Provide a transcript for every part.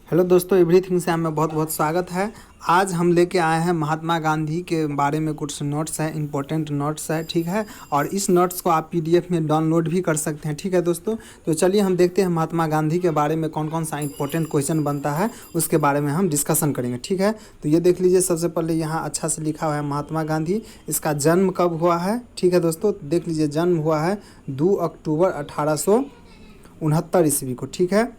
Hello दोस्तों, everything से हमें बहुत बहुत स्वागत है। आज हम लेके आए हैं महात्मा गांधी के बारे में कुछ नोट्स हैं, इंपॉर्टेंट नोट्स है, ठीक है। और इस नोट्स को आप पीडीएफ में डाउनलोड भी कर सकते हैं, ठीक है दोस्तों। तो चलिए हम देखते हैं महात्मा गांधी के बारे में कौन कौन सा इंपॉर्टेंट क्वेश्चन बनता है, उसके बारे में हम डिस्कशन करेंगे, ठीक है। तो ये देख लीजिए, सबसे पहले यहाँ अच्छा से लिखा हुआ है महात्मा गांधी। इसका जन्म कब हुआ है, ठीक है दोस्तों। देख लीजिए, जन्म हुआ है 2 अक्टूबर 1869 ईस्वी को, ठीक है।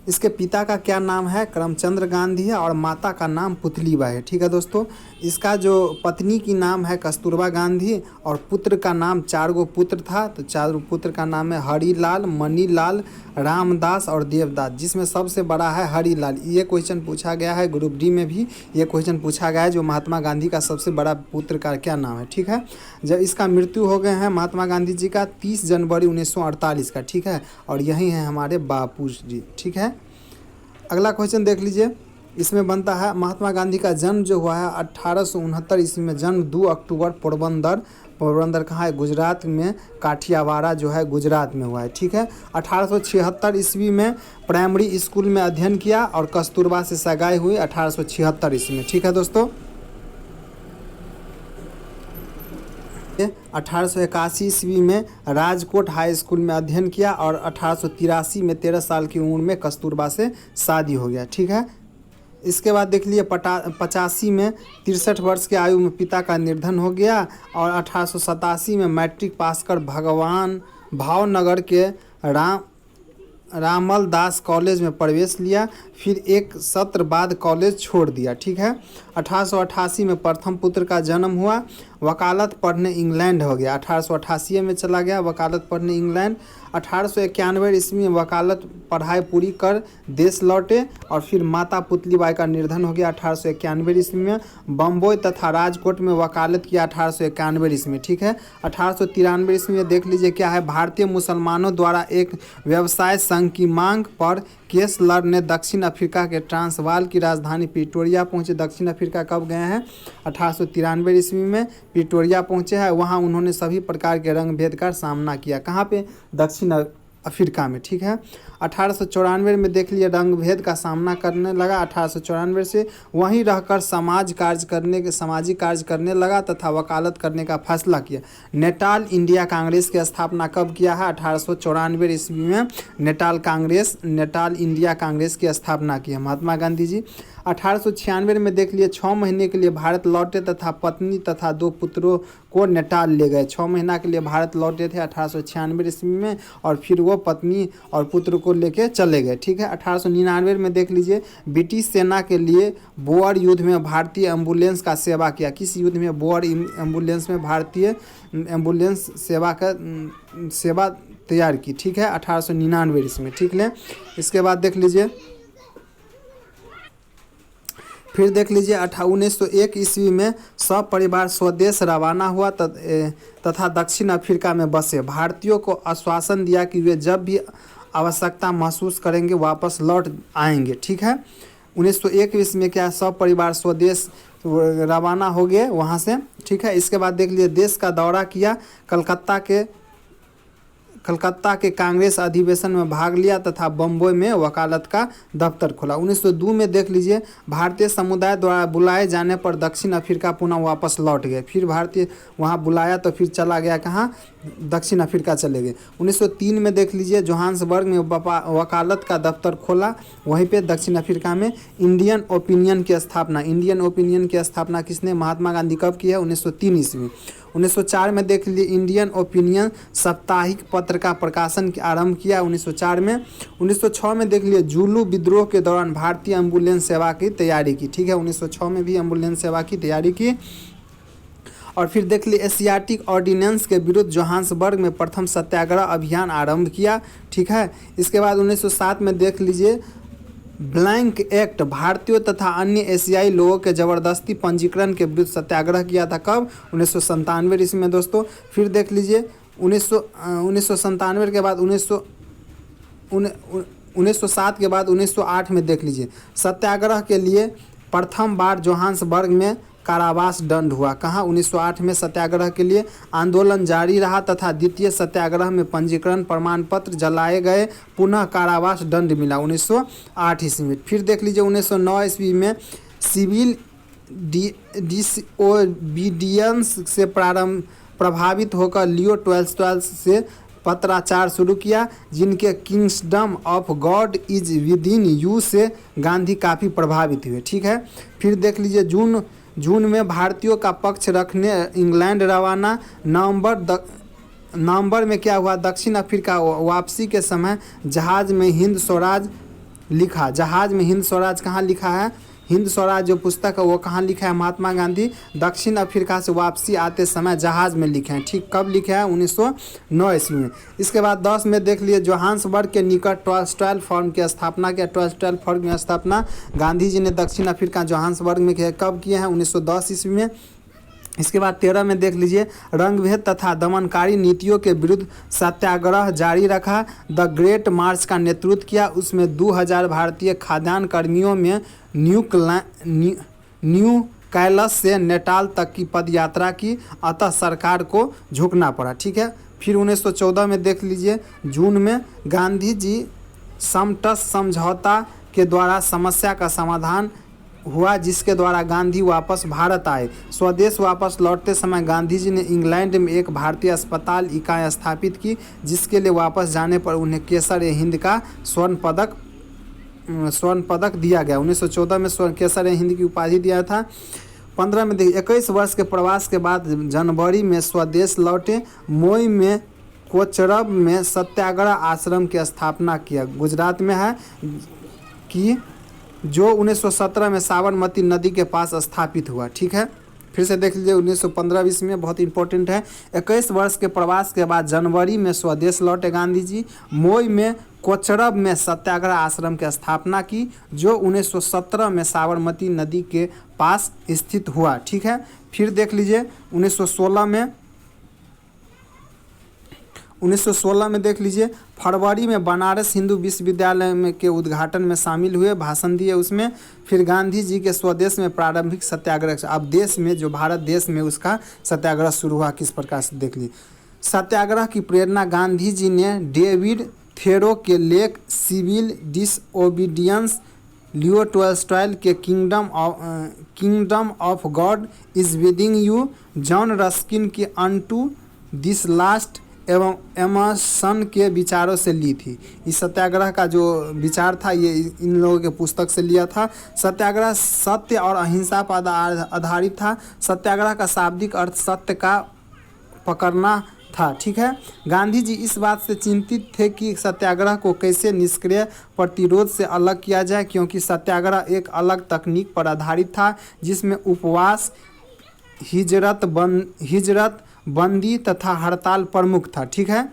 इसके पिता का क्या नाम है, करमचंद गांधी है, और माता का नाम पुतलीबाई है, ठीक है दोस्तों। इसका जो पत्नी की नाम है कस्तूरबा गांधी, और पुत्र का नाम, 4 गो पुत्र था, तो 4 पुत्र का नाम है हरिलाल, मणिलाल, रामदास और देवदास, जिसमें सबसे बड़ा है हरिलाल। ये क्वेश्चन पूछा गया है ग्रुप डी में भी, ये क्वेश्चन पूछा गया है जो महात्मा गांधी का सबसे बड़ा पुत्र का क्या नाम है, ठीक है। जब इसका मृत्यु हो गए हैं महात्मा गांधी जी का 30 जनवरी 1948 का, ठीक है। और यही है हमारे बापू जी, ठीक है। अगला क्वेश्चन देख लीजिए, इसमें बनता है महात्मा गांधी का जन्म जो हुआ है 1869 ईस्वी में, जन्म 2 अक्टूबर पोरबंदर कहाँ है, गुजरात में, काठियावाड़ा जो है गुजरात में हुआ है, ठीक है। 1876 ईस्वी में प्राइमरी स्कूल में अध्ययन किया, और कस्तूरबा से सगाई हुई 1876 ईस्वी में, ठीक है दोस्तों। 1881 ईस्वी में राजकोट हाई स्कूल में अध्ययन किया, और 1883 में 13 साल की उम्र में कस्तूरबा से शादी हो गया, ठीक है। इसके बाद देख लिए 85 में 63 वर्ष की आयु में पिता का निधन हो गया, और 1887 में मैट्रिक पास कर भावनगर के रामल दास कॉलेज में प्रवेश लिया, फिर एक सत्र बाद कॉलेज छोड़ दिया, ठीक है। 1888 में प्रथम पुत्र का जन्म हुआ, वकालत पढ़ने इंग्लैंड हो गया, 1888 में चला गया वकालत पढ़ने इंग्लैंड। 1891 ईस्वी में वकालत पढ़ाई पूरी कर देश लौटे, और फिर माता पुतलीबाई का निधन हो गया 1891 ईस्वी में। बम्बई तथा राजकोट में वकालत किया 1891 ईस्वी में, ठीक है। 1893 ईस्वी में देख लीजिए क्या है, भारतीय मुसलमानों द्वारा एक व्यवसाय संघ की मांग पर केसलर ने दक्षिण अफ्रीका के ट्रांसवाल की राजधानी प्रिटोरिया पहुंचे। दक्षिण अफ्रीका कब गए हैं, 1893 ईस्वी में प्रिटोरिया पहुंचे हैं। वहां उन्होंने सभी प्रकार के रंग भेद का सामना किया, कहाँ पे, दक्षिण अफ्रीका में, ठीक है। 1894 में देख लिए रंग भेद का सामना करने लगा। 1894 से वहीं रहकर सामाजिक कार्य करने लगा तथा वकालत करने का फैसला किया। नेटाल इंडिया कांग्रेस की स्थापना कब किया है, 1894 ईस्वी में नेटाल इंडिया कांग्रेस की स्थापना की है महात्मा गांधी जी। 1896 में देख लिए 6 महीने के लिए भारत लौटे तथा पत्नी तथा 2 पुत्रों को नेटाल ले गए। 6 महीना के लिए भारत लौटे थे 1896 ईस्वी में, और फिर वो पत्नी और पुत्र को लेके चले गए, ठीक है। 1899 में देख लीजिए, ब्रिटिश सेना के लिए बोअर युद्ध में भारतीय एम्बुलेंस का सेवा किया। किस युद्ध में, बोअर एम्बुलेंस में भारतीय एम्बुलेंस सेवा तैयार की, ठीक है, 1899 ईस्वी में, ठीक है। इसके बाद देख लीजिए, फिर देख लीजिए 1901 ईस्वी में सपरिवार स्वदेश रवाना हुआ तथा दक्षिण अफ्रीका में बसे। भारतीयों को आश्वासन दिया कि वे जब भी आवश्यकता महसूस करेंगे वापस लौट आएंगे, ठीक है। 1901 ईस्वी में क्या, सपरिवार स्वदेश रवाना हो गए वहाँ से, ठीक है। इसके बाद देख लीजिए, देश का दौरा किया, कलकत्ता के कांग्रेस अधिवेशन में भाग लिया तथा बम्बई में वकालत का दफ्तर खोला। 1902 में देख लीजिए, भारतीय समुदाय द्वारा बुलाए जाने पर दक्षिण अफ्रीका पुनः वापस लौट गए। फिर भारतीय वहाँ बुलाया तो फिर चला गया कहाँ, दक्षिण अफ्रीका चले गए। 1903 में देख लीजिए, जोहान्सबर्ग में वकालत का दफ्तर खोला, वहीं पे दक्षिण अफ्रीका में। इंडियन ओपिनियन की स्थापना किसने, महात्मा गांधी कब की है, 1903 ईस्वी। 1904 में देख लीजिए, इंडियन ओपिनियन साप्ताहिक पत्र का प्रकाशन आरंभ किया 1904 में। 1906 में देख लीजिए, जुलू विद्रोह के दौरान भारतीय एम्बुलेंस सेवा की तैयारी की, ठीक है। 1906 में भी एम्बुलेंस सेवा की तैयारी की। और फिर देख लीजिए, एशियाटिक ऑर्डिनेंस के विरुद्ध जोहान्सबर्ग में प्रथम सत्याग्रह अभियान आरंभ किया, ठीक है। इसके बाद 1907 में देख लीजिए, ब्लैंक एक्ट, भारतीयों तथा अन्य एशियाई लोगों के ज़बरदस्ती पंजीकरण के विरुद्ध सत्याग्रह किया था कब, 1997 ईस्वी में दोस्तों। फिर देख लीजिए 1997 के बाद 1907 के बाद 1908 में देख लीजिए, सत्याग्रह के लिए प्रथम बार जोहान्सबर्ग में कारावास दंड हुआ। कहाँ? 1908 में सत्याग्रह के लिए आंदोलन जारी रहा तथा द्वितीय सत्याग्रह में पंजीकरण प्रमाण पत्र जलाए गए, पुनः कारावास दंड मिला 1908 ईस्वी में। फिर देख लीजिए 1909 ईस्वी में सिविल डिसओबीडियंस से प्रभावित होकर लियो टॉल्स्टॉय से पत्राचार शुरू किया, जिनके kingdom of God is within you से गांधी काफ़ी प्रभावित हुए। ठीक है। फिर देख लीजिए जून में भारतीयों का पक्ष रखने इंग्लैंड रवाना। नवंबर में क्या हुआ? दक्षिण अफ्रीका वापसी के समय जहाज में हिंद स्वराज लिखा। जहाज में हिंद स्वराज कहाँ लिखा है? हिंद स्वराज जो पुस्तक है वो कहाँ लिखा है? महात्मा गांधी दक्षिण अफ्रीका से वापसी आते समय जहाज में लिखे हैं। ठीक, कब लिखे हैं? 1909 ईस्वी में। इसके बाद 10 में देख लिए जोहान्सबर्ग के निकट टॉल्स्टॉय फॉर्म की स्थापना किया। टॉल्स्टॉय फॉर्म की स्थापना गांधी जी ने दक्षिण अफ्रीका जोहान्सबर्ग में किया। कब किए हैं? 1910 ईस्वी में। इसके बाद 13 में देख लीजिए रंगभेद तथा दमनकारी नीतियों के विरुद्ध सत्याग्रह जारी रखा। द ग्रेट मार्च का नेतृत्व किया। उसमें 2000 भारतीय खाद्यान्न कर्मियों में न्यू कैलस से नेटाल तक की पदयात्रा की, अतः सरकार को झुकना पड़ा। ठीक है। फिर 1914 में देख लीजिए जून में गांधी जी समटस समझौता के द्वारा समस्या का समाधान हुआ, जिसके द्वारा गांधी वापस भारत आए। स्वदेश वापस लौटते समय गांधी जी ने इंग्लैंड में एक भारतीय अस्पताल इकाई स्थापित की, जिसके लिए वापस जाने पर उन्हें केसर-ए-हिंद का स्वर्ण पदक दिया गया। 1914 में केसर-ए-हिंद की उपाधि दिया था। 15 में देखिए 21 वर्ष के प्रवास के बाद जनवरी में स्वदेश लौटे। मोई में कोचरब में सत्याग्रह आश्रम की स्थापना किया, गुजरात में है, कि जो 1917 में साबरमती नदी के पास स्थापित हुआ। ठीक है। फिर से देख लीजिए 1915 ईस्वी में, बहुत इंपॉर्टेंट है। 21 वर्ष के प्रवास के बाद जनवरी में स्वदेश लौटे गांधी जी। मोई में कोचरब में सत्याग्रह आश्रम की स्थापना की, जो 1917 में साबरमती नदी के पास स्थित हुआ। ठीक है। फिर देख लीजिए 1916 में देख लीजिए फरवरी में बनारस हिंदू विश्वविद्यालय में के उद्घाटन में शामिल हुए, भाषण दिए उसमें। फिर गांधी जी के स्वदेश में प्रारंभिक सत्याग्रह, अब देश में जो भारत देश में उसका सत्याग्रह शुरू हुआ किस प्रकार से देख लीजिए। सत्याग्रह की प्रेरणा गांधी जी ने डेविड थेरो के लेख सिविल डिसओबीडियंस, लियो टॉल्स्टॉय के kingdom of God is within you, John Ruskin की अनटू दिस लास्ट एवं एमर्सन के विचारों से ली थी। इस सत्याग्रह का जो विचार था ये इन लोगों के पुस्तक से लिया था। सत्याग्रह सत्य और अहिंसा पर आधारित था। सत्याग्रह का शाब्दिक अर्थ सत्य का पकड़ना था। ठीक है। गांधी जी इस बात से चिंतित थे कि सत्याग्रह को कैसे निष्क्रिय प्रतिरोध से अलग किया जाए, क्योंकि सत्याग्रह एक अलग तकनीक पर आधारित था, जिसमें उपवास, हिजरत बंदी तथा हड़ताल प्रमुख था। ठीक है।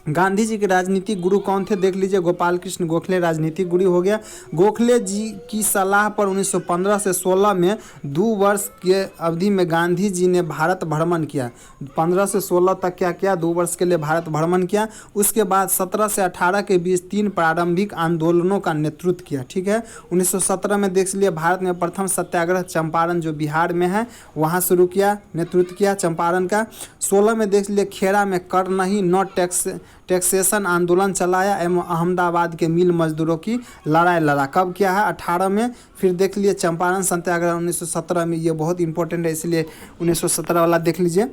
गांधी जी के राजनीतिक गुरु कौन थे? देख लीजिए गोपाल कृष्ण गोखले राजनीतिक गुरु हो गया। गोखले जी की सलाह पर 1915 से 16 में 2 वर्ष के अवधि में गांधी जी ने भारत भ्रमण किया। 15 से 16 तक क्या किया? 2 वर्ष के लिए भारत भ्रमण किया। उसके बाद 17 से 18 के बीच 3 प्रारंभिक आंदोलनों का नेतृत्व किया। ठीक है। 1917 में देख लीजिए भारत में प्रथम सत्याग्रह चंपारण जो बिहार में है वहाँ शुरू किया, नेतृत्व किया चंपारण का। 16 में देख लीजिए खेड़ा में कर नहीं नो टैक्सेशन आंदोलन चलाया एवं अहमदाबाद के मिल मजदूरों की लड़ाई लड़ा। कब किया है? 18 में। फिर देख लीजिए चंपारण सत्याग्रह 1917 में, ये बहुत इंपॉर्टेंट है इसलिए 1917 वाला देख लीजिए।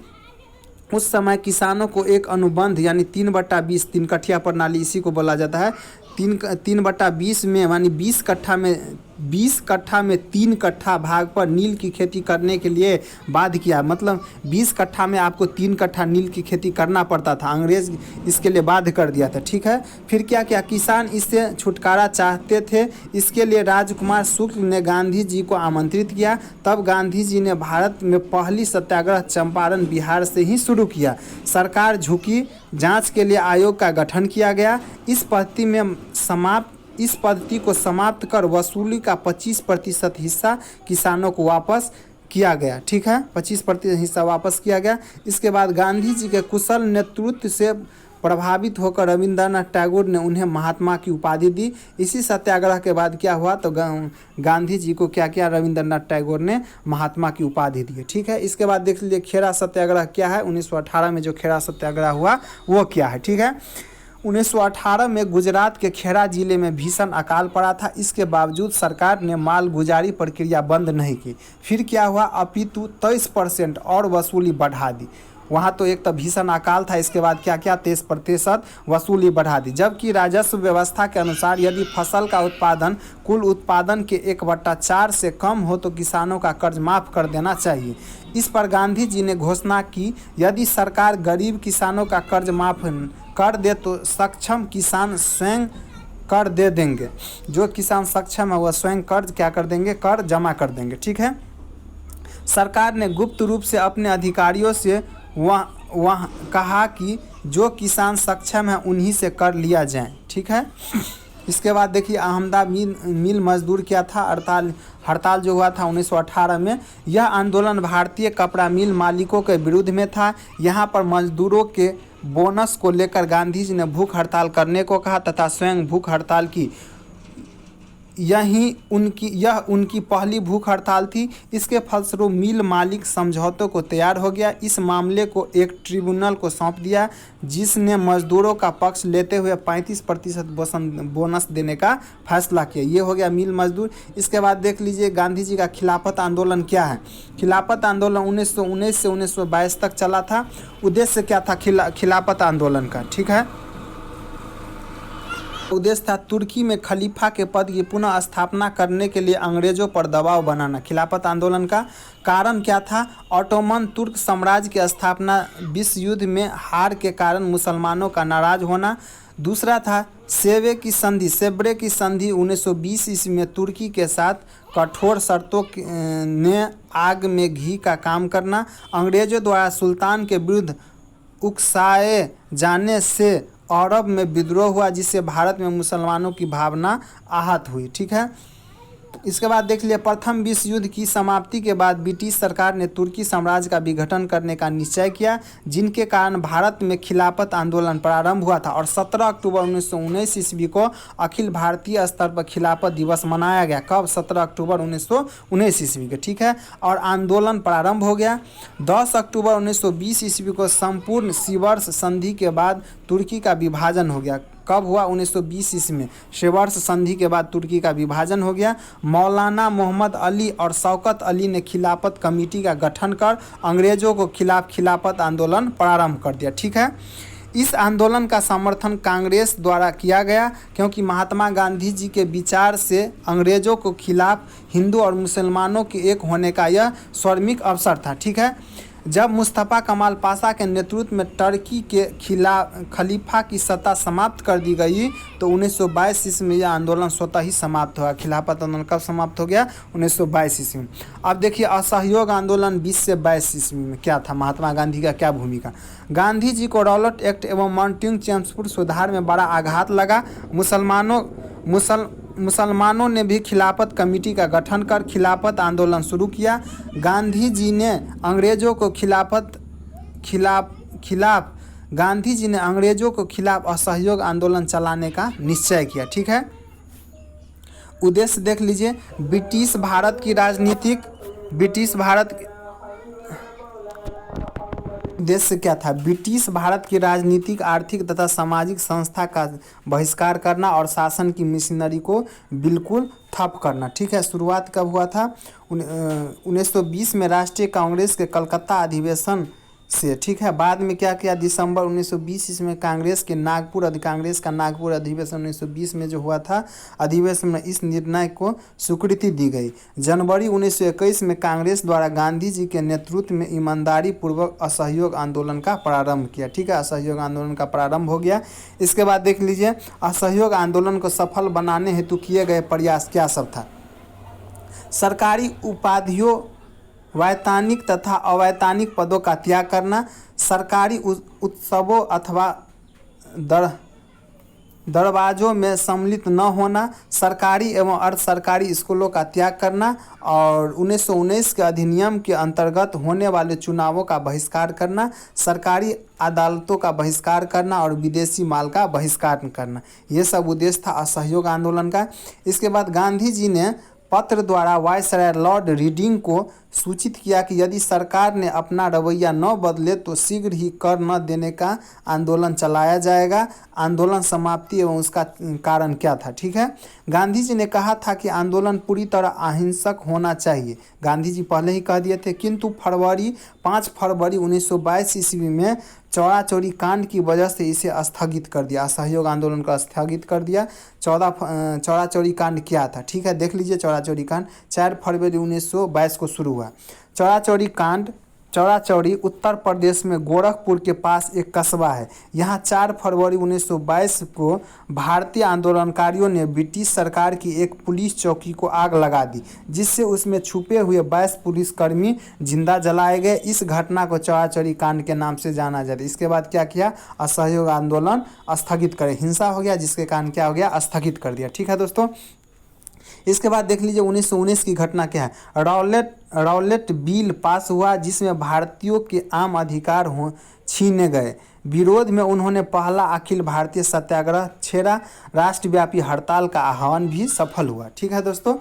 उस समय किसानों को एक अनुबंध यानी 3/20 तीन कठिया प्रणाली इसी को बोला जाता है। 3/20 में यानी 20 कट्ठा में 3 कट्ठा भाग पर नील की खेती करने के लिए बाध्य किया। मतलब 20 कट्ठा में आपको 3 कट्ठा नील की खेती करना पड़ता था, अंग्रेज इसके लिए बाध्य कर दिया था। ठीक है। फिर क्या किया? किसान इससे छुटकारा चाहते थे, इसके लिए राजकुमार शुक्ल ने गांधी जी को आमंत्रित किया। तब गांधी जी ने भारत में पहली सत्याग्रह चंपारण बिहार से ही शुरू किया। सरकार झुकी, जांच के लिए आयोग का गठन किया गया। इस पद्धति को समाप्त कर वसूली का 25% हिस्सा किसानों को वापस किया गया। ठीक है। 25% हिस्सा वापस किया गया। इसके बाद गांधी जी के कुशल नेतृत्व से प्रभावित होकर रविंद्रनाथ टैगोर ने उन्हें महात्मा की उपाधि दी। इसी सत्याग्रह के बाद क्या हुआ, तो गांधी जी को क्या किया, रविंद्रनाथ टैगोर ने महात्मा की उपाधि दी। ठीक है, इसके बाद देख लीजिए खेड़ा सत्याग्रह क्या है। 1918 में जो खेड़ा सत्याग्रह हुआ वो क्या है। ठीक है, 1918 में गुजरात के खेड़ा जिले में भीषण अकाल पड़ा था। इसके बावजूद सरकार ने मालगुजारी प्रक्रिया बंद नहीं की। फिर क्या हुआ, अपितु 23% और वसूली बढ़ा दी। वहाँ तो एक तो भीषण अकाल था, इसके बाद क्या क्या 23% वसूली बढ़ा दी। जबकि राजस्व व्यवस्था के अनुसार यदि फसल का उत्पादन कुल उत्पादन के 1/4 से कम हो तो किसानों का कर्ज माफ़ कर देना चाहिए। इस पर गांधी जी ने घोषणा की, यदि सरकार गरीब किसानों का कर्ज माफ़ कर दे तो सक्षम किसान स्वयं कर दे देंगे। जो किसान सक्षम है वह स्वयं कर्ज क्या कर देंगे, कर जमा कर देंगे। ठीक है, सरकार ने गुप्त रूप से अपने अधिकारियों से वह कहा कि जो किसान सक्षम है उन्हीं से कर लिया जाए। ठीक है, इसके बाद देखिए अहमदाबाद मिल मजदूर क्या था, हड़ताल जो हुआ था 1918 में। यह आंदोलन भारतीय कपड़ा मिल मालिकों के विरुद्ध में था। यहाँ पर मजदूरों के बोनस को लेकर गांधी जी ने भूख हड़ताल करने को कहा तथा स्वयं भूख हड़ताल की। यह उनकी पहली भूख हड़ताल थी। इसके फलस्वरूप मिल मालिक समझौतों को तैयार हो गया। इस मामले को एक ट्रिब्यूनल को सौंप दिया जिसने मजदूरों का पक्ष लेते हुए 35% बोनस देने का फैसला किया। ये हो गया मिल मजदूर। इसके बाद देख लीजिए गांधी जी का खिलाफत आंदोलन क्या है। खिलाफत आंदोलन 1919 से 1922 तक चला था। उद्देश्य क्या था खिलाफत आंदोलन का, ठीक है। उद्देश्य था तुर्की में खलीफा के पद की पुनः स्थापना करने के लिए अंग्रेजों पर दबाव बनाना। खिलाफत आंदोलन का कारण क्या था, ऑटोमन तुर्क साम्राज्य की स्थापना, विश्व युद्ध में हार के कारण मुसलमानों का नाराज होना। दूसरा था सेब्रे की संधि 1920 ईस्वी में तुर्की के साथ कठोर शर्तों ने आग में घी का काम करना। अंग्रेजों द्वारा सुल्तान के विरुद्ध उकसाए जाने से अरब में विद्रोह हुआ जिससे भारत में मुसलमानों की भावना आहत हुई। ठीक है, इसके बाद देख लिया प्रथम विश्व युद्ध की समाप्ति के बाद ब्रिटिश सरकार ने तुर्की साम्राज्य का विघटन करने का निश्चय किया, जिनके कारण भारत में खिलाफत आंदोलन प्रारंभ हुआ था और 17 अक्टूबर 1919 ईस्वी को अखिल भारतीय स्तर पर खिलाफत दिवस मनाया गया। कब, 17 अक्टूबर 1919 ईस्वी के, ठीक है। और आंदोलन प्रारंभ हो गया। 10 अक्टूबर 1920 ईस्वी को संपूर्ण सिवर्स संधि के बाद तुर्की का विभाजन हो गया। कब हुआ, 1920 ईस्वी में। सिवर्स संधि के बाद तुर्की का विभाजन हो गया। मौलाना मोहम्मद अली और शौकत अली ने खिलाफत कमेटी का गठन कर अंग्रेजों को खिलाफ खिलाफत आंदोलन प्रारंभ कर दिया। ठीक है, इस आंदोलन का समर्थन कांग्रेस द्वारा किया गया क्योंकि महात्मा गांधी जी के विचार से अंग्रेजों को खिलाफ हिंदू और मुसलमानों के एक होने का यह स्वर्णिम अवसर था। ठीक है, जब मुस्तफ़ा कमाल पाशा के नेतृत्व में टर्की के खलीफा की सत्ता समाप्त कर दी गई तो 1922 ईस्वी में यह आंदोलन स्वतः ही समाप्त हुआ। खिलाफत आंदोलन कब समाप्त हो गया, 1922 ईस्वी में। अब देखिए असहयोग आंदोलन 20 से 22 ईस्वी में क्या था, महात्मा गांधी का क्या भूमिका। गांधी जी को रॉलेट एक्ट एवं मॉन्टेग चेम्सफोर्ड सुधार में बड़ा आघात लगा। मुसलमानों ने भी खिलाफत कमेटी का गठन कर खिलाफत आंदोलन शुरू किया। गांधी जी ने अंग्रेजों को खिलाफ असहयोग आंदोलन चलाने का निश्चय किया। ठीक है, उद्देश्य देख लीजिए ब्रिटिश भारत उद्देश्य क्या था, ब्रिटिश भारत की राजनीतिक, आर्थिक तथा सामाजिक संस्था का बहिष्कार करना और शासन की मशीनरी को बिल्कुल ठप करना। ठीक है, शुरुआत कब हुआ था, 1920 में राष्ट्रीय कांग्रेस के कलकत्ता अधिवेशन से। ठीक है, बाद में क्या किया, दिसंबर 1920 ईस्वी में कांग्रेस का नागपुर अधिवेशन 1920 में जो हुआ था, अधिवेशन में इस निर्णय को स्वीकृति दी गई। जनवरी 1921 में कांग्रेस द्वारा गांधी जी के नेतृत्व में ईमानदारी पूर्वक असहयोग आंदोलन का प्रारंभ किया। ठीक है, असहयोग आंदोलन का प्रारंभ हो गया। इसके बाद देख लीजिए असहयोग आंदोलन को सफल बनाने हेतु किए गए प्रयास क्या सब था। सरकारी उपाधियों, वैधानिक तथा अवैधानिक पदों का त्याग करना, सरकारी उत्सवों अथवा दरवाज़ों में सम्मिलित न होना, सरकारी एवं अर्ध सरकारी स्कूलों का त्याग करना और 1919 के अधिनियम के अंतर्गत होने वाले चुनावों का बहिष्कार करना, सरकारी अदालतों का बहिष्कार करना और विदेशी माल का बहिष्कार करना, ये सब उद्देश्य था असहयोग आंदोलन का। इसके बाद गांधी जी ने पत्र द्वारा वायसराय लॉर्ड रीडिंग को सूचित किया कि यदि सरकार ने अपना रवैया न बदले तो शीघ्र ही कर न देने का आंदोलन चलाया जाएगा। आंदोलन समाप्ति एवं उसका कारण क्या था, ठीक है। गांधी जी ने कहा था कि आंदोलन पूरी तरह अहिंसक होना चाहिए, गांधी जी पहले ही कह दिए थे, किंतु 5 फरवरी 1922 ईस्वी में चौरा चौरी कांड की वजह से इसे स्थगित कर दिया, असहयोग आंदोलन को स्थगित कर दिया। चौरा चौरी कांड क्या था, ठीक है, देख लीजिए। चौरा चौरी कांड 4 फरवरी 1922 को शुरू हुआ। चौरा चौरी उत्तर प्रदेश में गोरखपुर के पास एक कस्बा है। यहाँ 4 फरवरी 1922 को भारतीय आंदोलनकारियों ने ब्रिटिश सरकार की एक पुलिस चौकी को आग लगा दी, जिससे उसमें छुपे हुए 22 पुलिसकर्मी जिंदा जलाए गए। इस घटना को चौरा चौरी कांड के नाम से जाना जाता है। इसके बाद क्या किया, असहयोग आंदोलन स्थगित करे, हिंसा हो गया जिसके कारण क्या हो गया, स्थगित कर दिया, ठीक है दोस्तों। इसके बाद देख लीजिए 1919 की घटना क्या है। रॉलेट बिल पास हुआ जिसमें भारतीयों के आम अधिकार छीने गए। विरोध में उन्होंने पहला अखिल भारतीय सत्याग्रह छेड़ा। राष्ट्रव्यापी हड़ताल का आह्वान भी सफल हुआ, ठीक है दोस्तों।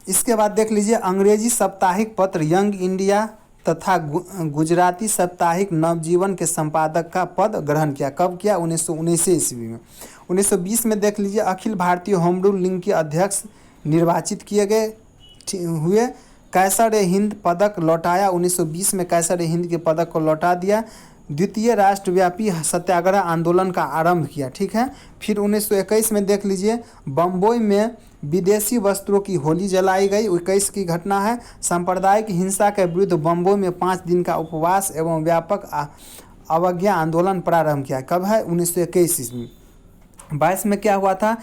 इसके बाद देख लीजिए अंग्रेजी साप्ताहिक पत्र यंग इंडिया तथा गुजराती साप्ताहिक नवजीवन के संपादक का पद ग्रहण किया। कब किया, 1919 ईस्वी में। 1920 में देख लीजिए Akhil Bharatiya home rule league के अध्यक्ष निर्वाचित किए गए हुए। कैसर ए हिंद पदक लौटाया, 1920 में कैसर ए हिंद के पदक को लौटा दिया। द्वितीय राष्ट्रव्यापी सत्याग्रह आंदोलन का आरंभ किया, ठीक है। फिर 1921 में देख लीजिए बम्बई में विदेशी वस्त्रों की होली जलाई गई, 21 की घटना है। सांप्रदायिक हिंसा के विरुद्ध बम्बई में 5 दिन का उपवास एवं व्यापक अवज्ञा आंदोलन प्रारंभ किया। कब है, 1921 ईस्वी। 22 में क्या हुआ था,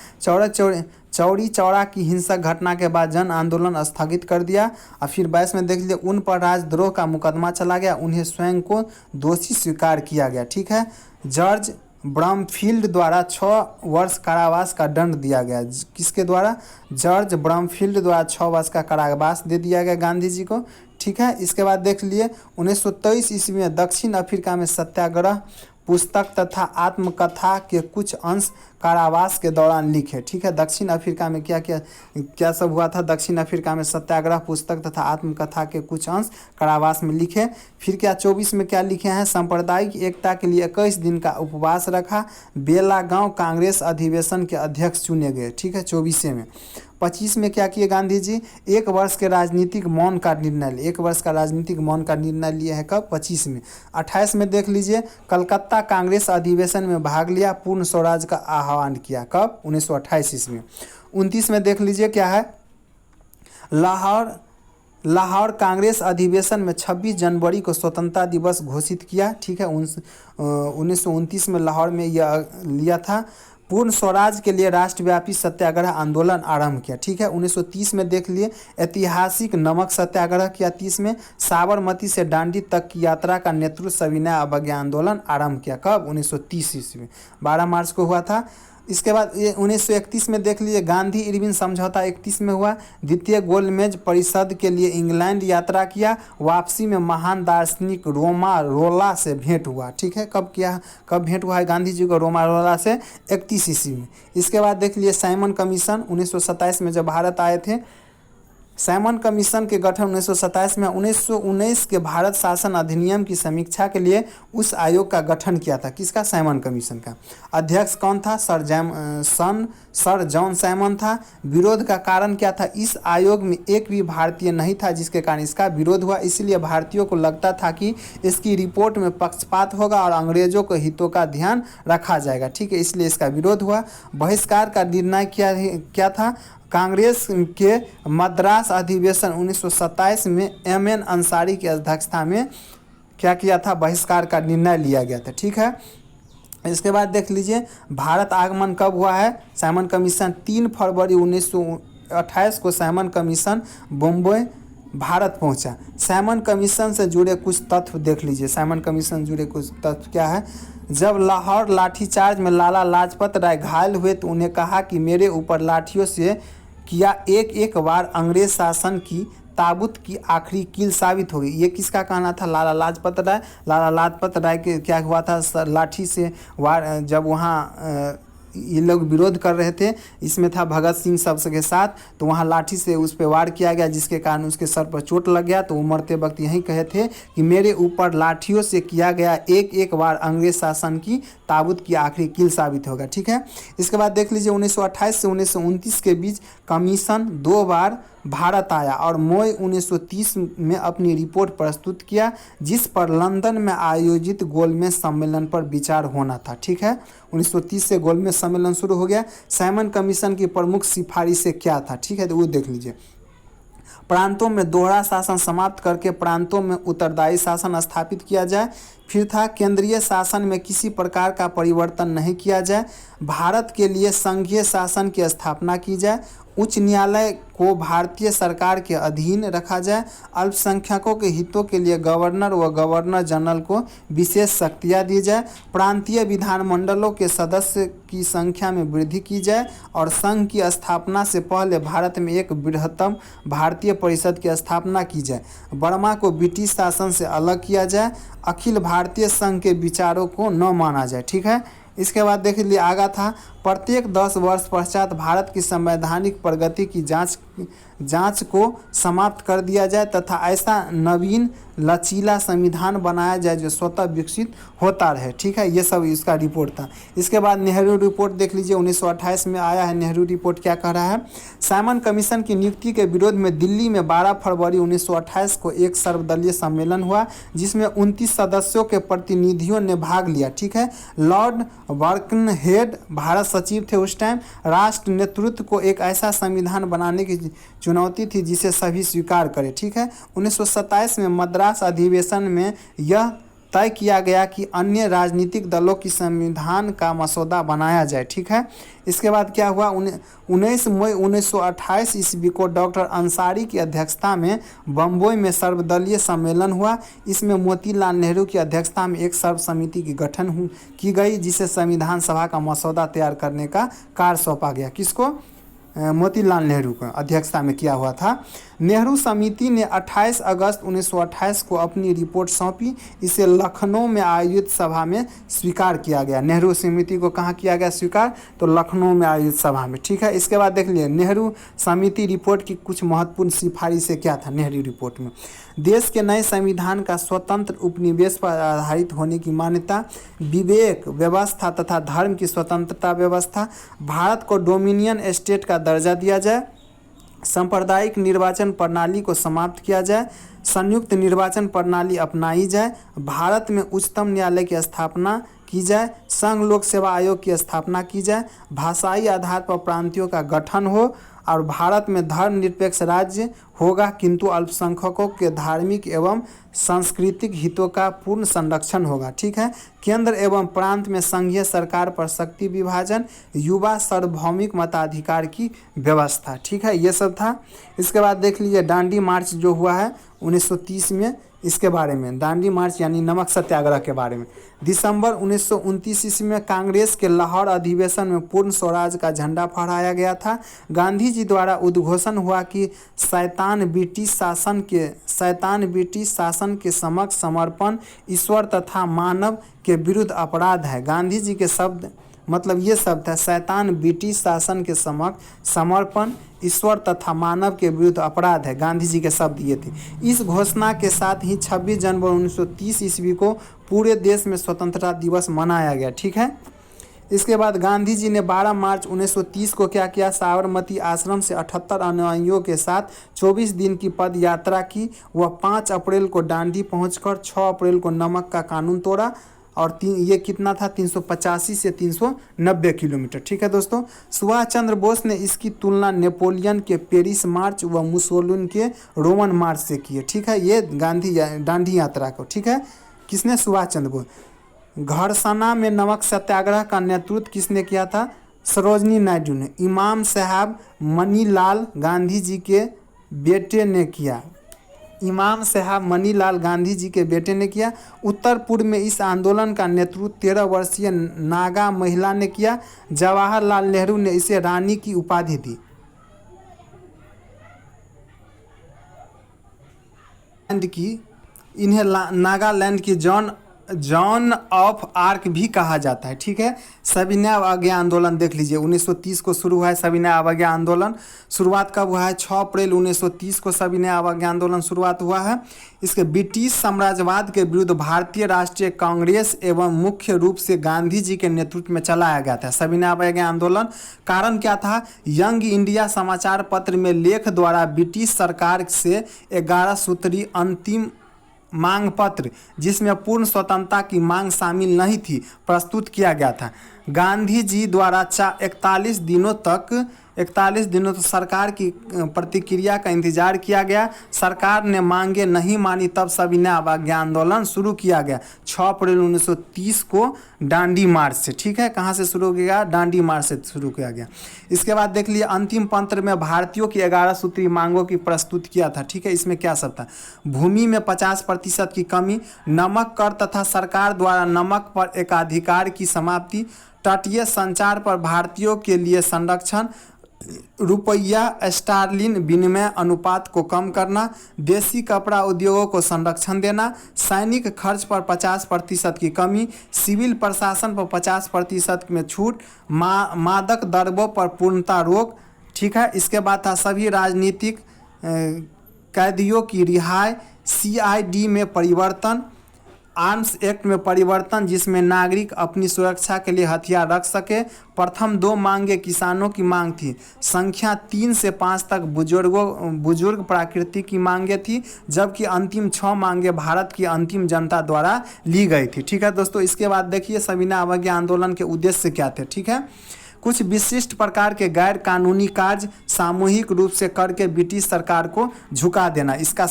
चौरी चौरा की हिंसक घटना के बाद जन आंदोलन स्थगित कर दिया। और फिर 22 में देख लीजिए उन पर राजद्रोह का मुकदमा चला गया, उन्हें स्वयं को दोषी स्वीकार किया गया, ठीक है। जॉर्ज ब्रमफील्ड द्वारा 6 वर्ष कारावास का दंड दिया गया। किसके द्वारा, जॉर्ज ब्रमफील्ड द्वारा 6 वर्ष का कारावास दे दिया गया गांधी जी को, ठीक है। इसके बाद देख लिए 1923 ईस्वी में दक्षिण अफ्रीका में सत्याग्रह पुस्तक तथा आत्मकथा के कुछ अंश कारावास के दौरान लिखे, ठीक है। दक्षिण अफ्रीका में क्या सब हुआ था, दक्षिण अफ्रीका में सत्याग्रह पुस्तक तथा आत्मकथा के कुछ अंश कारावास में लिखे। फिर क्या 24 में क्या लिखे हैं, सांप्रदायिक एकता के लिए 21 दिन का उपवास रखा। बेलागांव कांग्रेस अधिवेशन के अध्यक्ष चुने गए, ठीक है, 24 में। 25 में क्या किए गांधी जी, 1 वर्ष के राजनीतिक मौन का निर्णय लिए। 1 वर्ष का राजनीतिक मौन का निर्णय लिए हैं, कब, 25 में। 28 में देख लीजिए कलकत्ता कांग्रेस अधिवेशन में भाग लिया, पूर्ण स्वराज का आह्वान किया। कब, 1928 ईस्वी। 29 में देख लीजिए क्या है, लाहौर कांग्रेस अधिवेशन में 26 जनवरी को स्वतंत्रता दिवस घोषित किया, ठीक है। 1929 में लाहौर में यह लिया था। पूर्ण स्वराज के लिए राष्ट्रव्यापी सत्याग्रह आंदोलन आरंभ किया, ठीक है। 1930 में देख लिए ऐतिहासिक नमक सत्याग्रह किया। 30 में साबरमती से दांडी तक की यात्रा का नेतृत्व सविनय अवज्ञा आंदोलन आरंभ किया। कब, 1930 ईस्वी में, 12 मार्च को हुआ था। इसके बाद ये 1931 में देख लीजिए गांधी इरविन समझौता 31 में हुआ। द्वितीय गोलमेज परिषद के लिए इंग्लैंड यात्रा किया। वापसी में महान दार्शनिक रोमा रोला से भेंट हुआ, ठीक है। कब भेंट हुआ है गांधी जी को रोमा रोला से, 31 ईस्वी में। इसके बाद देख लिए साइमन कमीशन 1927 में जब भारत आए थे। साइमन कमीशन के गठन 1927 में 1919 के भारत शासन अधिनियम की समीक्षा के लिए उस आयोग का गठन किया था। किसका, साइमन कमीशन का। अध्यक्ष कौन था, सर जॉन साइमन था। विरोध का कारण क्या था, इस आयोग में एक भी भारतीय नहीं था, जिसके कारण इसका विरोध हुआ। इसलिए भारतीयों को लगता था कि इसकी रिपोर्ट में पक्षपात होगा और अंग्रेजों के हितों का ध्यान रखा जाएगा, ठीक है। इसलिए इसका विरोध हुआ। बहिष्कार का निर्णय क्या था, कांग्रेस के मद्रास अधिवेशन 1927 में एम.एन. अंसारी की अध्यक्षता में क्या किया था, बहिष्कार का निर्णय लिया गया था, ठीक है। इसके बाद देख लीजिए भारत आगमन कब हुआ है, साइमन कमीशन 3 फरवरी 1928 को साइमन कमीशन बम्बई भारत पहुंचा। साइमन कमीशन से जुड़े कुछ तथ्य देख लीजिए। साइमन कमीशन जुड़े कुछ तथ्य क्या है, जब लाहौर लाठीचार्ज में लाला लाजपत राय घायल हुए तो उन्हें कहा कि मेरे ऊपर लाठियों से किया एक एक वार अंग्रेज शासन की ताबूत की आखिरी कील साबित होगी। ये किसका कहना था? लाला लाजपत राय। लाला लाजपत राय के क्या हुआ था? लाठी से वार, जब वहाँ ये लोग विरोध कर रहे थे, इसमें था भगत सिंह सबसे के साथ, तो वहाँ लाठी से उस पर वार किया गया जिसके कारण उसके सर पर चोट लग गया। तो वो मरते वक्त यही कहे थे कि मेरे ऊपर लाठियों से किया गया एक एक वार अंग्रेज शासन की ताबूत की आखिरी कील साबित होगा। ठीक है, इसके बाद देख लीजिए 1928 से 1929 के बीच कमीशन 2 बार भारत आया और मई 1930 में अपनी रिपोर्ट प्रस्तुत किया, जिस पर लंदन में आयोजित गोलमेज सम्मेलन पर विचार होना था। ठीक है, 1930 से गोलमेज सम्मेलन शुरू हो गया। साइमन कमीशन की प्रमुख सिफारिशें क्या था? ठीक है, तो वो देख लीजिए। प्रांतों में दोहरा शासन समाप्त करके प्रांतों में उत्तरदायी शासन स्थापित किया जाए। फिर था केंद्रीय शासन में किसी प्रकार का परिवर्तन नहीं किया जाए। भारत के लिए संघीय शासन की स्थापना की जाए। उच्च न्यायालय को भारतीय सरकार के अधीन रखा जाए। अल्पसंख्यकों के हितों के लिए गवर्नर व गवर्नर जनरल को विशेष शक्तियाँ दी जाए। प्रांतीय विधानमंडलों के सदस्य की संख्या में वृद्धि की जाए और संघ की स्थापना से पहले भारत में एक बृहत्तम भारतीय परिषद की स्थापना की जाए। बर्मा को ब्रिटिश शासन से अलग किया जाए। अखिल भारतीय संघ के विचारों को न माना जाए। ठीक है, इसके बाद देख लीजिए आगा था प्रत्येक 10 वर्ष पश्चात भारत की संवैधानिक प्रगति की जांच को समाप्त कर दिया जाए तथा ऐसा नवीन लचीला संविधान बनाया जाए जो स्वतः विकसित होता रहे। ठीक है, ये सब इसका रिपोर्ट था। इसके बाद नेहरू रिपोर्ट देख लीजिए 1928 में आया है। नेहरू रिपोर्ट क्या कह रहा है? साइमन कमीशन की नियुक्ति के विरोध में दिल्ली में 12 फरवरी 1928 को एक सर्वदलीय सम्मेलन हुआ जिसमें 29 सदस्यों के प्रतिनिधियों ने भाग लिया। ठीक है, लॉर्ड बर्कनहेड भारत सचिव थे उस टाइम। राष्ट्र नेतृत्व को एक ऐसा संविधान बनाने की चुनौती थी जिसे सभी स्वीकार करें। ठीक है, 1927 में मद्रास अधिवेशन में यह तय किया गया कि अन्य राजनीतिक दलों की संविधान का मसौदा बनाया जाए। ठीक है, इसके बाद क्या हुआ? 19 मई 1928 ईस्वी को डॉक्टर अंसारी की अध्यक्षता में बम्बई में सर्वदलीय सम्मेलन हुआ। इसमें मोतीलाल नेहरू की अध्यक्षता में एक सर्व समिति की गठन की गई जिसे संविधान सभा का मसौदा तैयार करने का कार्य सौंपा गया। किसको? मोतीलाल नेहरू को अध्यक्षता में किया हुआ था। नेहरू समिति ने 28 अगस्त 1928 को अपनी रिपोर्ट सौंपी। इसे लखनऊ में आयोजित सभा में स्वीकार किया गया। नेहरू समिति को कहाँ किया गया स्वीकार? तो लखनऊ में आयोजित सभा में। ठीक है, इसके बाद देख लिए नेहरू समिति रिपोर्ट की कुछ महत्वपूर्ण सिफारिशें क्या था नेहरू रिपोर्ट में? देश के नए संविधान का स्वतंत्र उपनिवेश पर आधारित होने की मान्यता, विवेक व्यवस्था तथा धर्म की स्वतंत्रता व्यवस्था, भारत को डोमिनियन स्टेट का दर्जा दिया जाए, सांप्रदायिक निर्वाचन प्रणाली को समाप्त किया जाए, संयुक्त निर्वाचन प्रणाली अपनाई जाए, भारत में उच्चतम न्यायालय की स्थापना की जाए, संघ लोक सेवा आयोग की स्थापना की जाए, भाषाई आधार पर प्रांतियों का गठन हो और भारत में धर्मनिरपेक्ष राज्य होगा किंतु अल्पसंख्यकों के धार्मिक एवं सांस्कृतिक हितों का पूर्ण संरक्षण होगा। ठीक है, केंद्र एवं प्रांत में संघीय सरकार पर शक्ति विभाजन, युवा सार्वभौमिक मताधिकार की व्यवस्था। ठीक है, ये सब था। इसके बाद देख लीजिए दांडी मार्च जो हुआ है 1930 में, इसके बारे में दांडी मार्च यानी नमक सत्याग्रह के बारे में। दिसंबर 1929 ईस्वी में कांग्रेस के लाहौर अधिवेशन में पूर्ण स्वराज का झंडा फहराया गया था। गांधी जी द्वारा उद्घोषण हुआ कि शैतान ब्रिटिश शासन के समक्ष समर्पण ईश्वर तथा मानव के विरुद्ध अपराध है। गांधी जी के शब्द मतलब ये शब्द है, शैतान ब्रिटिश शासन के समक्ष समर्पण ईश्वर तथा मानव के विरुद्ध अपराध है। गांधी जी के शब्द ये थे। इस घोषणा के साथ ही 26 जनवरी 1930 ईस्वी को पूरे देश में स्वतंत्रता दिवस मनाया गया। ठीक है, इसके बाद गांधी जी ने 12 मार्च 1930 को क्या किया? साबरमती आश्रम से 78 अनुयायियों के साथ 24 दिन की पद यात्रा की। वह 5 अप्रैल को दांडी पहुंचकर 6 अप्रैल को नमक का कानून तोड़ा और ये कितना था? 385 से 390 किलोमीटर। ठीक है दोस्तों, सुभाष चंद्र बोस ने इसकी तुलना नेपोलियन के पेरिस मार्च व मुसोलिनी के रोमन मार्च से की है। ठीक है, ये दांडी यात्रा को। ठीक है, किसने? सुभाष चंद्र बोस। घरसना में नमक सत्याग्रह का नेतृत्व किसने किया था? सरोजनी नायडू ने। इमाम साहब मनीलाल गांधी जी के बेटे ने किया। इमाम साहब मनीलाल गांधी जी के बेटे ने किया। उत्तर पूर्व में इस आंदोलन का नेतृत्व 13 वर्षीय नागा महिला ने किया। जवाहरलाल नेहरू ने इसे रानी की उपाधि दी। इन्हें नागालैंड की जॉन ऑफ आर्क भी कहा जाता है। ठीक है, सविनय अवज्ञा आंदोलन देख लीजिए, 1930 को शुरू हुआ है सविनय अवज्ञा आंदोलन। शुरुआत कब हुआ है? 6 अप्रैल 1930 को सविनय अवज्ञा आंदोलन शुरुआत हुआ है। इसके ब्रिटिश साम्राज्यवाद के विरुद्ध भारतीय राष्ट्रीय कांग्रेस एवं मुख्य रूप से गांधी जी के नेतृत्व में चलाया गया था सविनय अवज्ञा आंदोलन। कारण क्या था? यंग इंडिया समाचार पत्र में लेख द्वारा ब्रिटिश सरकार से 11 सूत्री अंतिम मांग पत्र, जिसमें पूर्ण स्वतंत्रता की मांग शामिल नहीं थी, प्रस्तुत किया गया था। गांधी जी द्वारा 41 दिनों तक सरकार की प्रतिक्रिया का इंतजार किया गया। सरकार ने मांगे नहीं मानी, तब सविनय अवज्ञा आंदोलन शुरू किया गया 6 अप्रैल 1930 को डांडी मार्च से। ठीक है, कहाँ से शुरू किया गया? डांडी मार्च से शुरू किया गया। इसके बाद देख लिए अंतिम पत्र में भारतीयों की 11 सूत्री मांगों की प्रस्तुत किया था। ठीक है, इसमें क्या सब था? भूमि में 50% की कमी, नमक कर तथा सरकार द्वारा नमक पर एकाधिकार की समाप्ति, तटीय संचार पर भारतीयों के लिए संरक्षण, रुपया स्टार्लिन विनिमय अनुपात को कम करना, देसी कपड़ा उद्योगों को संरक्षण देना, सैनिक खर्च पर 50% की कमी, सिविल प्रशासन पर 50% में छूट, मादक द्रव्यों पर पूर्णतः रोक। ठीक है, इसके बाद था सभी राजनीतिक कैदियों की रिहाई, CID में परिवर्तन, आर्म्स एक्ट में परिवर्तन जिसमें नागरिक अपनी सुरक्षा के लिए हथियार रख सके। प्रथम 2 मांगे किसानों की मांग थी। संख्या 3 से 5 तक बुजुर्ग प्राकृतिक की मांगे थी, जबकि अंतिम 6 मांगे भारत की अंतिम जनता द्वारा ली गई थी। ठीक है दोस्तों, इसके बाद देखिए सविनय अवज्ञा आंदोलन के उद्देश्य क्या थे। ठीक है, कुछ विशिष्ट प्रकार के गैर कानूनी कार्य सामूहिक रूप से करके ब्रिटिश सरकार को झुका देना इसका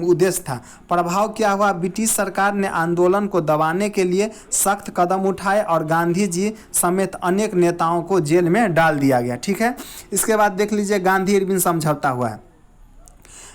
उद्देश्य था। प्रभाव क्या हुआ? ब्रिटिश सरकार ने आंदोलन को दबाने के लिए सख्त कदम उठाए और गांधी जी समेत अनेक नेताओं को जेल में डाल दिया गया। ठीक है, इसके बाद देख लीजिए गांधी इरविन समझौता हुआ है।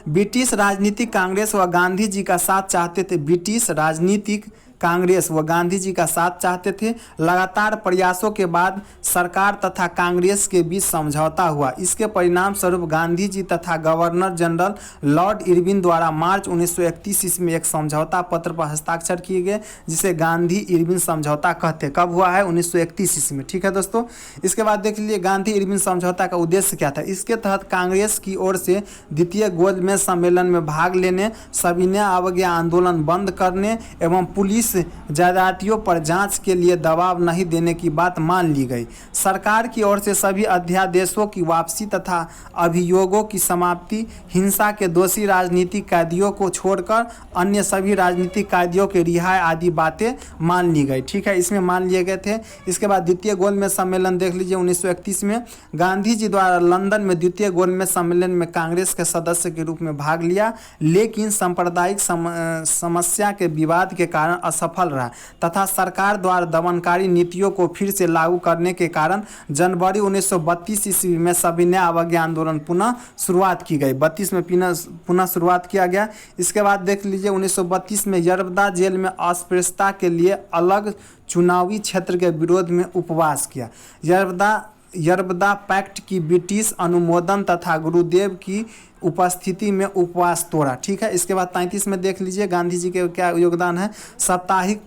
ब्रिटिश राजनीतिक कांग्रेस व गांधी जी का साथ चाहते थे। ब्रिटिश राजनीतिक कांग्रेस व गांधी जी का साथ चाहते थे। लगातार प्रयासों के बाद सरकार तथा कांग्रेस के बीच समझौता हुआ। इसके परिणाम स्वरूप गांधी जी तथा गवर्नर जनरल लॉर्ड इरविन द्वारा मार्च 1931 ईस्वी में एक समझौता पत्र पर हस्ताक्षर किए गए, जिसे गांधी इरविन समझौता कहते। कब हुआ है? 1931 ईस्वी में। ठीक है दोस्तों, इसके बाद देख लीजिए गांधी इरविन समझौता का उद्देश्य क्या था। इसके तहत कांग्रेस की ओर से द्वितीय गोलमेज सम्मेलन में भाग लेने, सविनय अवज्ञा आंदोलन बंद करने एवं पुलिस जायदादियों पर जांच के लिए दबाव नहीं देने की बात मान ली गई। सरकार की ओर से सभी अध्यादेशों की वापसी तथा अभियोगों की समाप्ति, हिंसा के दोषी राजनीतिक कैदियों को छोड़कर अन्य सभी राजनीतिक कैदियों के रिहाई आदि बातें मान ली गई। ठीक है, इसमें मान लिए गए थे। इसके बाद द्वितीय गोलमेज सम्मेलन देख लीजिए 1931 में गांधी जी द्वारा लंदन में द्वितीय गोलमेज सम्मेलन में कांग्रेस के सदस्य के रूप में भाग लिया, लेकिन सांप्रदायिक समस्या के विवाद के कारण असफल रहा तथा सरकार द्वारा दमनकारी नीतियों को फिर से लागू करने के कारण जनवरी 1932 ईस्वी में सविनय अवज्ञा आंदोलन पुनः शुरुआत की गई। 32 में पुनः शुरुआत किया गया। इसके बाद देख लीजिए 1932 में यरबदा जेल में अस्पृश्यता के लिए अलग चुनावी क्षेत्र के विरोध में उपवास किया। यरबदा पैक्ट की ब्रिटिश अनुमोदन तथा गुरुदेव की उपस्थिति में उपवास तोड़ा। ठीक है, इसके बाद 33 में देख लीजिए गांधी जी के क्या योगदान है। साप्ताहिक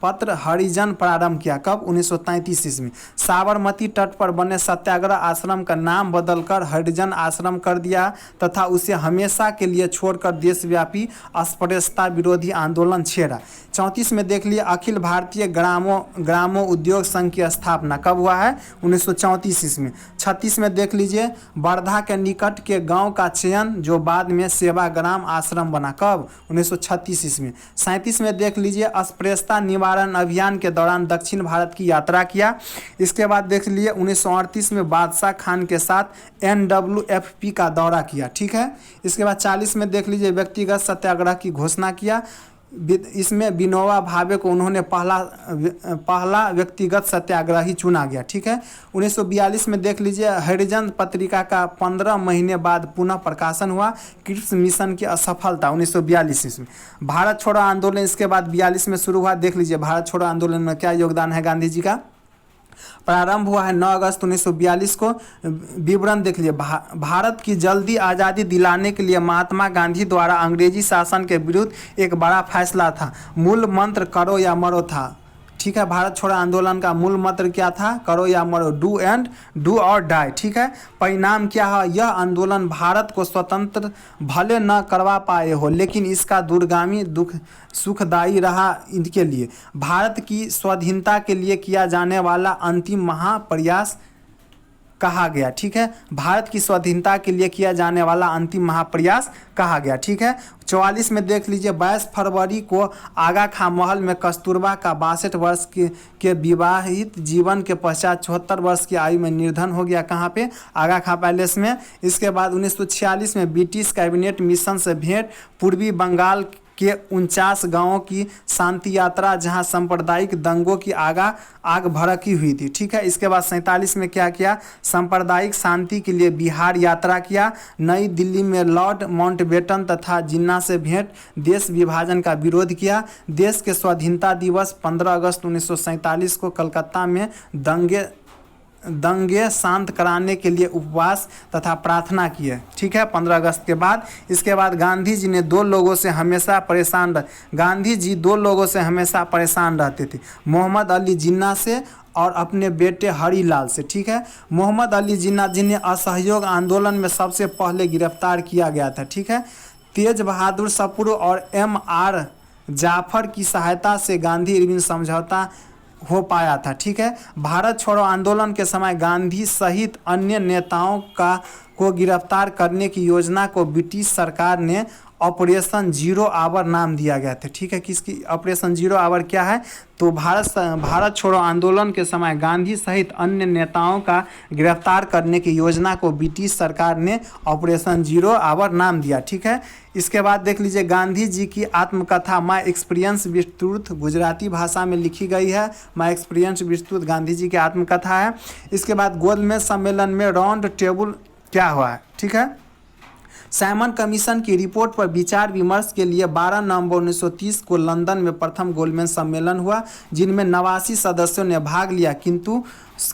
पत्र हरिजन प्रारंभ किया। कब? 1933 ईस्वी में। साबरमती तट पर बने सत्याग्रह आश्रम का नाम बदलकर हरिजन आश्रम कर दिया तथा उसे हमेशा के लिए छोड़कर देशव्यापी अस्पृश्यता विरोधी आंदोलन छेड़ा। 34 में देख लिए अखिल भारतीय ग्रामो उद्योग संघ की स्थापना। कब हुआ है? 1934 ईस्वी में। 36 में देख लीजिए वर्धा के निकट के गाँव का चयन जो बाद में सेवाग्राम आश्रम बना। कब? 1936 ईस्वी में। 37 में देख लीजिए अस्पृश्यता निवारण अभियान के दौरान दक्षिण भारत की यात्रा किया। इसके बाद देख लीजिए 1938 में बादशाह खान के साथ NWFP का दौरा किया। ठीक है, इसके बाद 40 में देख लीजिए व्यक्तिगत सत्याग्रह की घोषणा किया। इसमें विनोबा भावे को उन्होंने पहला व्यक्तिगत सत्याग्रही चुना गया। ठीक है। 1942 में देख लीजिए हरिजन पत्रिका का 15 महीने बाद पुनः प्रकाशन हुआ। क्रिप्स मिशन की असफलता 1942 ईस्वी में। भारत छोड़ो आंदोलन इसके बाद 42 में शुरू हुआ। देख लीजिए भारत छोड़ो आंदोलन में क्या योगदान है गांधी जी का। प्रारंभ हुआ है 9 अगस्त 1942 को। विवरण देख लीजिए। भारत की जल्दी आज़ादी दिलाने के लिए महात्मा गांधी द्वारा अंग्रेजी शासन के विरुद्ध एक बड़ा फैसला था। मूल मंत्र करो या मरो था। ठीक है। भारत छोड़ो आंदोलन का मूल मंत्र क्या था? करो या मरो, डू और डाई। ठीक है। परिणाम क्या है? यह आंदोलन भारत को स्वतंत्र भले न करवा पाए हो, लेकिन इसका दूरगामी सुखदायी रहा इनके लिए। भारत की स्वाधीनता के लिए किया जाने वाला अंतिम महाप्रयास कहा गया। ठीक है। भारत की स्वाधीनता के लिए किया जाने वाला अंतिम महाप्रयास कहा गया। ठीक है। 44 में देख लीजिए 22 फरवरी को आगा खां महल में कस्तूरबा का 62 वर्ष के विवाहित जीवन के पश्चात 74 वर्ष की आयु में निर्धन हो गया। कहाँ पे? आगा खां पैलेस में। इसके बाद 1946 में ब्रिटिश कैबिनेट मिशन से भेंट। पूर्वी बंगाल के 49 गांवों की शांति यात्रा जहां सांप्रदायिक दंगों की आग भड़की हुई थी। ठीक है। इसके बाद 47 में क्या किया? सांप्रदायिक शांति के लिए बिहार यात्रा किया। नई दिल्ली में लॉर्ड माउंटबेटन तथा जिन्ना से भेंट। देश विभाजन का विरोध किया। देश के स्वाधीनता दिवस 15 अगस्त 1947 को कलकत्ता में दंगे शांत कराने के लिए उपवास तथा प्रार्थना किए। ठीक है। 15 अगस्त के बाद। इसके बाद गांधी जी ने गांधी जी दो लोगों से हमेशा परेशान रहते थे, मोहम्मद अली जिन्ना से और अपने बेटे हरीलाल से। ठीक है। मोहम्मद अली जिन्ना जिन्हें असहयोग आंदोलन में सबसे पहले गिरफ्तार किया गया था। ठीक है। तेज बहादुर सप्रू और MR जाफर की सहायता से गांधी इरविन समझौता हो पाया था। ठीक है। भारत छोड़ो आंदोलन के समय गांधी सहित अन्य नेताओं को गिरफ्तार करने की योजना को ब्रिटिश सरकार ने ऑपरेशन जीरो आवर नाम दिया गया था। ठीक है। किसकी ऑपरेशन जीरो आवर क्या है? तो भारत छोड़ो आंदोलन के समय गांधी सहित अन्य नेताओं का गिरफ्तार करने की योजना को ब्रिटिश सरकार ने ऑपरेशन जीरो आवर नाम दिया। ठीक है। इसके बाद देख लीजिए गांधी जी की आत्मकथा my experience with truth Gujarati भाषा में लिखी गई है। My experience with truth Gandhi ji की आत्मकथा है। इसके बाद गोलमेज सम्मेलन में राउंड टेबल क्या हुआ है? ठीक है। साइमन कमीशन की रिपोर्ट पर विचार विमर्श के लिए 12 नवंबर 1930 को लंदन में प्रथम गोलमेज सम्मेलन हुआ, जिनमें 89 सदस्यों ने भाग लिया किंतु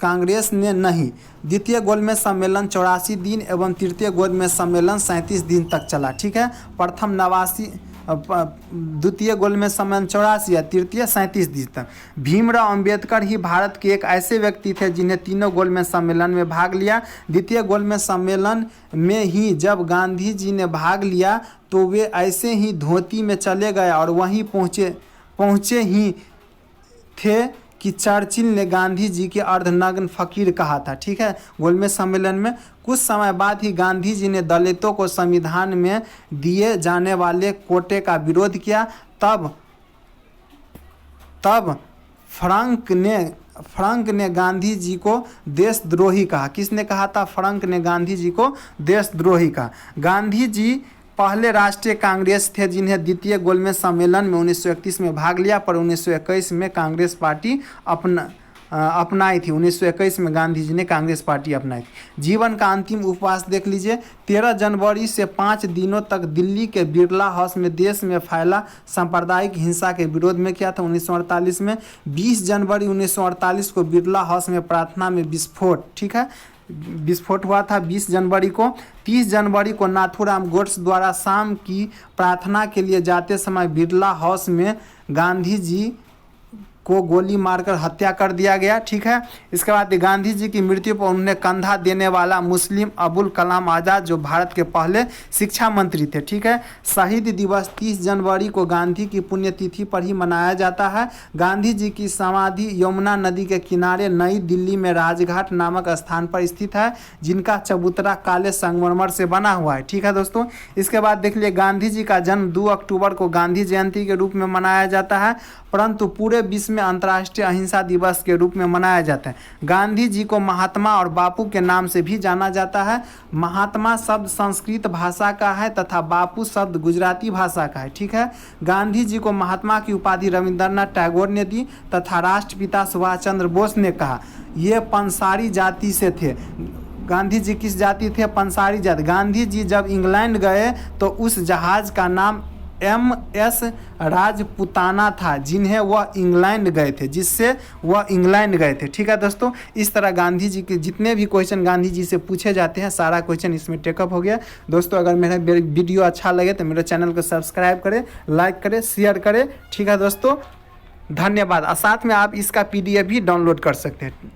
कांग्रेस ने नहीं। द्वितीय गोलमेज सम्मेलन 84 दिन एवं तृतीय गोलमेज सम्मेलन 37 दिन तक चला। ठीक है। प्रथम 89, द्वितीय गोलमेज सम्मेलन 84 या तृतीय 37 दिन तक। भीमराव अंबेडकर ही भारत के एक ऐसे व्यक्ति थे जिन्हें तीनों गोलमेज सम्मेलन में भाग लिया। द्वितीय गोलमेज सम्मेलन में ही जब गांधी जी ने भाग लिया तो वे ऐसे ही धोती में चले गए और वहीं पहुँचे ही थे कि चर्चिल ने गांधी जी के अर्धनग्न फकीर कहा था। ठीक है। गोलमेज सम्मेलन में कुछ समय बाद ही गांधी जी ने दलितों को संविधान में दिए जाने वाले कोटे का विरोध किया। तब फ्रंक ने गांधी जी को देशद्रोही कहा। किसने कहा था? फ्रंक ने गांधी जी को देशद्रोही कहा। गांधी जी पहले राष्ट्रीय कांग्रेस थे जिन्हें द्वितीय गोलमेज सम्मेलन में 1931 में भाग लिया, पर 1921 में कांग्रेस पार्टी अपनाई थी। 1921 में गांधी जी ने कांग्रेस पार्टी अपनाई थी। जीवन का अंतिम उपवास देख लीजिए। 13 जनवरी से 5 दिनों तक दिल्ली के बिरला हाउस में देश में फैला सांप्रदायिक हिंसा के विरोध में किया था। 1948 में 20 जनवरी 1948 को बिरला हाउस में प्रार्थना में विस्फोट। ठीक है। विस्फोट हुआ था 20 जनवरी को। 30 जनवरी को नाथूराम गोड्से द्वारा शाम की प्रार्थना के लिए जाते समय बिरला हाउस में गांधी जी को गोली मारकर हत्या कर दिया गया। ठीक है। इसके बाद गांधी जी की मृत्यु पर उन्हें कंधा देने वाला मुस्लिम अबुल कलाम आज़ाद जो भारत के पहले शिक्षा मंत्री थे। ठीक है। शहीद दिवस 30 जनवरी को गांधी की पुण्यतिथि पर ही मनाया जाता है। गांधी जी की समाधि यमुना नदी के किनारे नई दिल्ली में राजघाट नामक स्थान पर स्थित है, जिनका चबूतरा काले संगमरमर से बना हुआ है। ठीक है दोस्तों। इसके बाद देख लिए गांधी जी का जन्म 2 अक्टूबर को गांधी जयंती के रूप में मनाया जाता है, परंतु पूरे विश्व में अंतर्राष्ट्रीय अहिंसा दिवस के रूप में मनाया जाता है। गांधी जी को महात्मा और बापू के नाम से भी जाना जाता है। महात्मा शब्द संस्कृत भाषा का है तथा बापू शब्द गुजराती भाषा का है, ठीक है। गांधी जी को महात्मा की उपाधि रविंद्रनाथ टैगोर ने दी तथा राष्ट्रपिता सुभाष चंद्र बोस ने कहा। ये पंसारी जाति से थे। गांधी जी किस जाति थे? पंसारी जाति। गांधी जी जब इंग्लैंड गए तो उस जहाज़ का नाम MS राजपुताना था, जिन्हें वह इंग्लैंड गए थे, जिससे वह इंग्लैंड गए थे, ठीक है दोस्तों। इस तरह गांधी जी के जितने भी क्वेश्चन गांधी जी से पूछे जाते हैं सारा क्वेश्चन इसमें टेकअप हो गया। दोस्तों अगर मेरा वीडियो अच्छा लगे तो मेरे चैनल को सब्सक्राइब करें, लाइक करें, शेयर करें, ठीक है दोस्तों। धन्यवाद। और साथ में आप इसका PDF भी डाउनलोड कर सकते हैं।